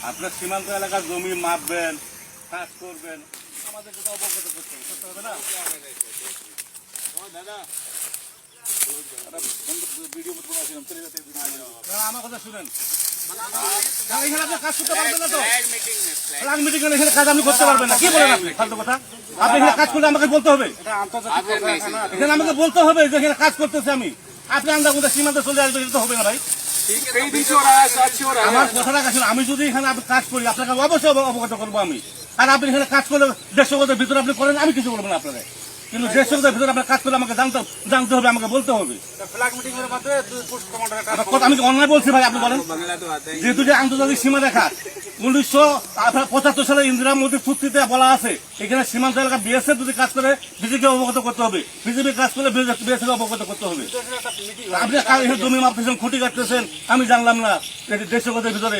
আপনার সীমান্ত এলাকার জমি মাপবেন, কাজ করবেন, আমাদেরকে তো অবগত করতে হবে না? আমার কথা শুনেন, এখানে আপনি কাজ করতে পারবেন না তো? ফ্ল্যাগ মিটিং এখানে কাজ আপনি করতে পারবেন না, কি বলেন আপনি? ফালতু কথা। আপনি এখানে কাজ করলে আমাকে বলতে হবে, এখানে আমাকে বলতে হবে যে এখানে কাজ করতেছে আমি। আপনি আন্দাজ মধ্যে সীমান্ত চলে আসবে, এটা তো হবে না ভাই। আমার কথাটা কাছে, আমি যদি এখানে আপনি কাজ করি আপনাকে অবশ্যই অবগত করবো আমি। আর আপনি এখানে কাজ করলে 150 গজের ভিতরে আপনি করেন, আমি কিছু বলবো না আপনাকে। কিন্তু 150 গজের ভিতরে আপনার কাজ করলে আমাকে জানতে হবে, আমাকে বলতে হবে। আমি অন্যায় বলছি ভাই, আপনি বলেন। যেহেতু যে আন্তর্জাতিক সীমা রেখা 1975 সালে ইন্দিরা মোদীর চুক্তিতে বলা আছে, এখানে সীমান্ত এলাকা বিএসএফ যদি কাজ করে বিজেপিকে অবগত করতে হবে, বিজেপি কাজ করলে বিএসএফ অবগত করতে হবে। আপনি জমি মাপতেছেন, খুঁটি কাটতেছেন, আমি জানলাম না 150 গজের ভিতরে